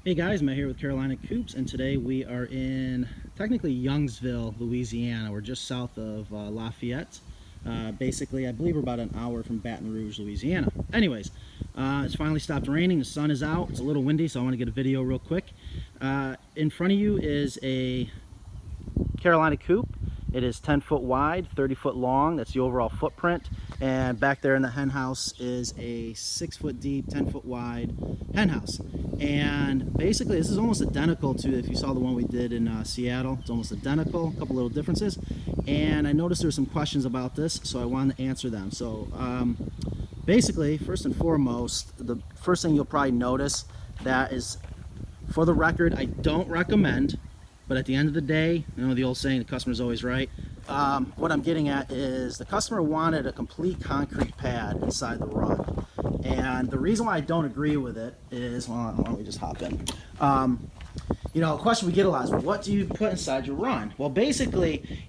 Hey guys, Matt here with Carolina Coops, and today we are in technically Youngsville, Louisiana. We're just south of Lafayette. Basically, I believe we're about an hour from Baton Rouge, Louisiana. Anyways, it's finally stopped raining. The sun is out. It's a little windy, so I want to get a video real quick. In front of you is a Carolina Coop. It is 10 foot wide, 30 foot long. That's the overall footprint. And back there in the hen house is a 6 foot deep, 10 foot wide hen house. And basically this is almost identical to, if you saw the one we did in Seattle, it's almost identical, a couple little differences. And I noticed there were some questions about this, so I wanted to answer them. So basically, first and foremost, the first thing you'll probably notice that is, for the record, I don't recommend, but at the end of the day, you know the old saying, the customer's always right. What I'm getting at is the customer wanted a complete concrete pad inside the run. And the reason why I don't agree with it is, well, why don't we just hop in? You know, a question we get a lot is, what do you put inside your run? Well, basically,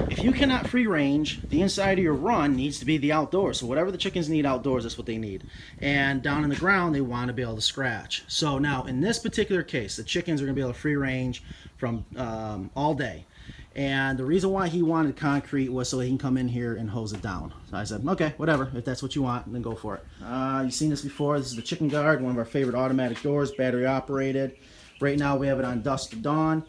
if you cannot free range, the inside of your run needs to be the outdoors. So whatever the chickens need outdoors, that's what they need. And down in the ground, they want to be able to scratch. So now, in this particular case, the chickens are going to be able to free range from all day. And the reason why he wanted concrete was so he can come in here and hose it down. So I said, okay, whatever. If that's what you want, then go for it. You've seen this before. This is the Chicken Guard, one of our favorite automatic doors, battery operated. Right now we have it on dusk to dawn.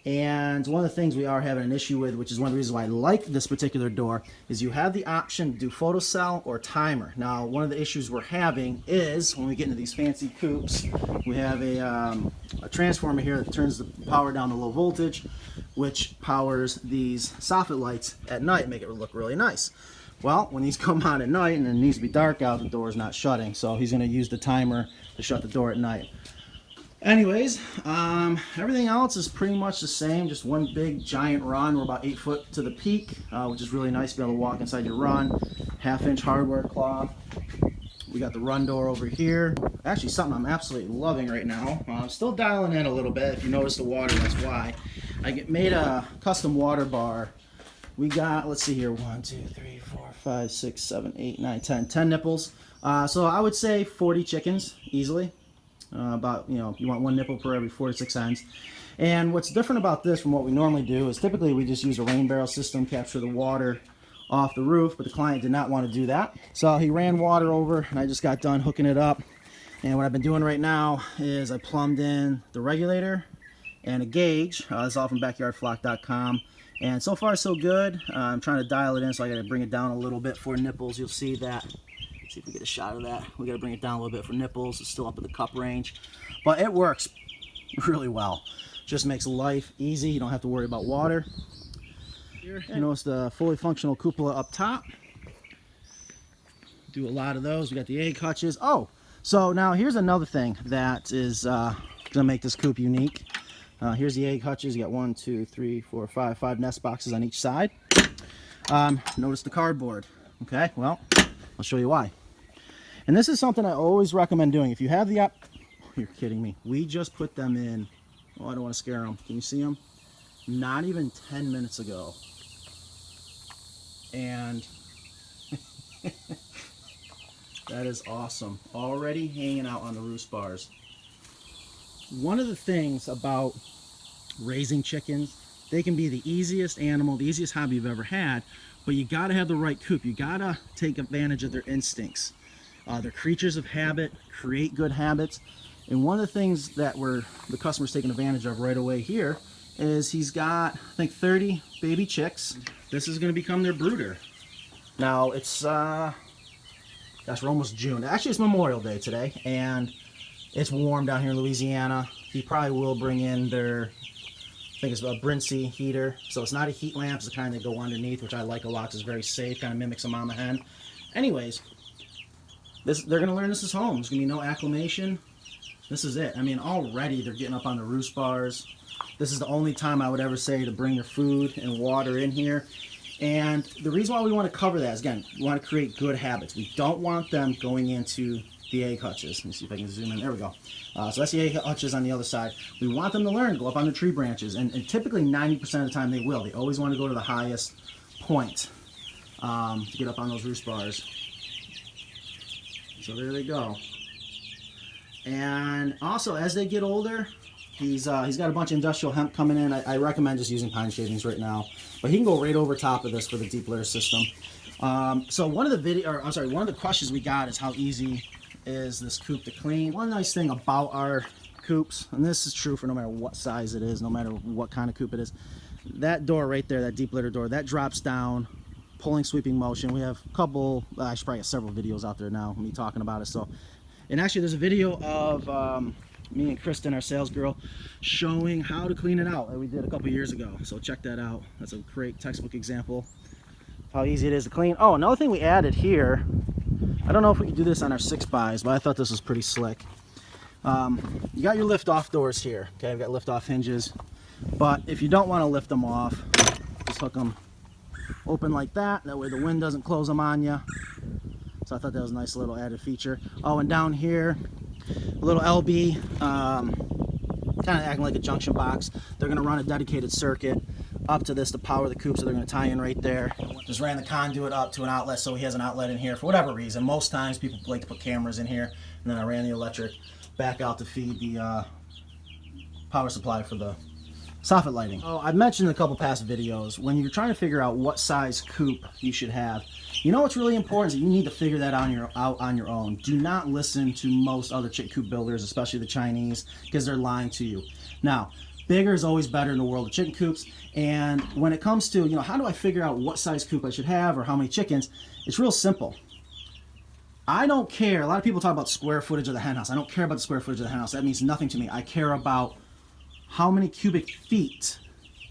And one of the things we are having an issue with, which is one of the reasons why I like this particular door, is you have the option to do photocell or timer. Now, one of the issues we're having is when we get into these fancy coops, we have a transformer here that turns the power down to low voltage, which powers these soffit lights at night, make it look really nice. Well, when these come on at night and it needs to be dark out, the door is not shutting, so he's going to use the timer to shut the door at night. Anyways, everything else is pretty much the same, just one big giant run. We're about 8 foot to the peak, which is really nice to be able to walk inside your run. 1/2 inch hardware cloth. We got the run door over here. Actually, something I'm absolutely loving right now. I'm still dialing in a little bit. If you notice the water, that's why. I made a custom water bar. We got, let's see here, 1, 2, 3, 4, 5, 6, 7, 8, 9, 10 nipples. So I would say 40 chickens easily. About, you know, you want 1 nipple per every 4 to 6 hens. And what's different about this from what we normally do is typically we just use a rain barrel system, capture the water off the roof, but the client did not want to do that. So he ran water over and I just got done hooking it up. And what I've been doing right now is I plumbed in the regulator and a gauge. This is all from backyardflock.com. And so far so good. I'm trying to dial it in, so I got to bring it down a little bit for nipples. You'll see that. See if we get a shot of that. We got to bring it down a little bit for nipples. It's still up in the cup range, but it works really well. Just makes life easy. You don't have to worry about water. Here, you notice the fully functional cupola up top. Do a lot of those. We got the egg hutches. Oh, so now here's another thing that is gonna make this coop unique. Here's the egg hutches. You got 1, 2, 3, 4, 5 nest boxes on each side. Notice the cardboard. Okay, well, I'll show you why. And this is something I always recommend doing. If you have the you're kidding me. We just put them in. Oh, I don't want to scare them. Can you see them? Not even 10 minutes ago. And that is awesome. Already hanging out on the roost bars. One of the things about raising chickens, they can be the easiest animal, the easiest hobby you've ever had, but you got to have the right coop. You got to take advantage of their instincts. They're creatures of habit, create good habits. And one of the things that the customer's taking advantage of right away here is he's got, I think, 30 baby chicks. This is going to become their brooder. Now, it's, gosh, we're almost June. Actually, it's Memorial Day today, and it's warm down here in Louisiana. He probably will bring in their, I think it's a Brincy heater. So it's not a heat lamp, it's the kind that go underneath, which I like a lot because it's very safe, kind of mimics a mama hen. Anyways, they're going to learn this is home. There's going to be no acclimation. This is it. I mean, already they're getting up on the roost bars. This is the only time I would ever say to bring your food and water in here. And the reason why we want to cover that is, again, we want to create good habits. We don't want them going into the egg hutches. Let me see if I can zoom in. There we go. So that's the egg hutches on the other side. We want them to learn to go up on the tree branches. And typically 90% of the time they will. They always want to go to the highest point to get up on those roost bars. So there they go. And also, as they get older, he's got a bunch of industrial hemp coming in. I recommend just using pine shavings right now, but he can go right over top of this for the deep litter system. So one of the questions we got is how easy is this coop to clean. One nice thing about our coops, and this is true for no matter what size it is, no matter what kind of coop it is, that door right there, that deep litter door, that drops down, pulling sweeping motion. We have a couple, I should probably have several videos out there now, me talking about it. So, and actually there's a video of me and Kristen, our sales girl, showing how to clean it out that we did a couple years ago. So check that out. That's a great textbook example of how easy it is to clean. Oh, another thing we added here, I don't know if we can do this on our 6x, but I thought this was pretty slick. You got your lift off doors here. Okay, we've got lift off hinges, but if you don't want to lift them off, just hook them open like that. That way the wind doesn't close them on you. So I thought that was a nice little added feature. Oh, and down here, a little LB, kind of acting like a junction box. They're going to run a dedicated circuit up to this to power the coop, so they're going to tie in right there. Just ran the conduit up to an outlet, so he has an outlet in here for whatever reason. Most times people like to put cameras in here, and then I ran the electric back out to feed the power supply for the soffit lighting. Oh, I've mentioned in a couple past videos, when you're trying to figure out what size coop you should have, you know what's really important is that you need to figure that out on your own. Do not listen to most other chick coop builders, especially the Chinese, because they're lying to you. Now, bigger is always better in the world of chicken coops, and when it comes to, how do I figure out what size coop I should have or how many chickens, it's real simple. I don't care. A lot of people talk about square footage of the hen house. I don't care about the square footage of the hen house. That means nothing to me. I care about how many cubic feet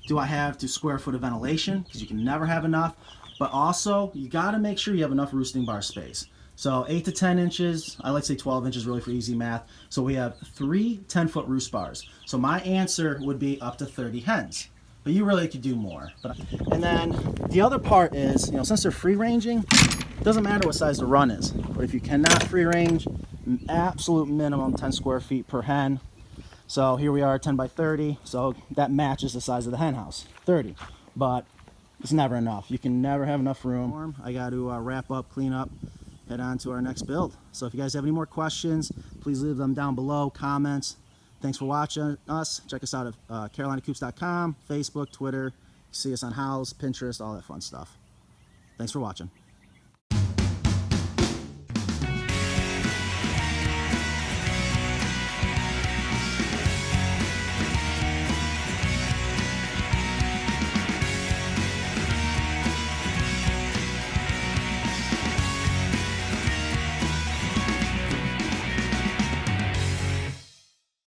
do I have to square foot of ventilation, because you can never have enough. But also, you got to make sure you have enough roosting bar space. So 8 to 10 inches, I like to say 12 inches really for easy math. So we have 3 10-foot roost bars. So my answer would be up to 30 hens. But you really could do more. And then the other part is, since they're free ranging, it doesn't matter what size the run is. But if you cannot free range, absolute minimum 10 square feet per hen. So here we are, 10 by 30. So that matches the size of the hen house, 30. But it's never enough. You can never have enough room. I got to wrap up, clean up, head on to our next build. So if you guys have any more questions, please leave them down below, comments. Thanks for watching us. Check us out at carolinacoops.com, Facebook, Twitter. See us on House, Pinterest, all that fun stuff. Thanks for watching.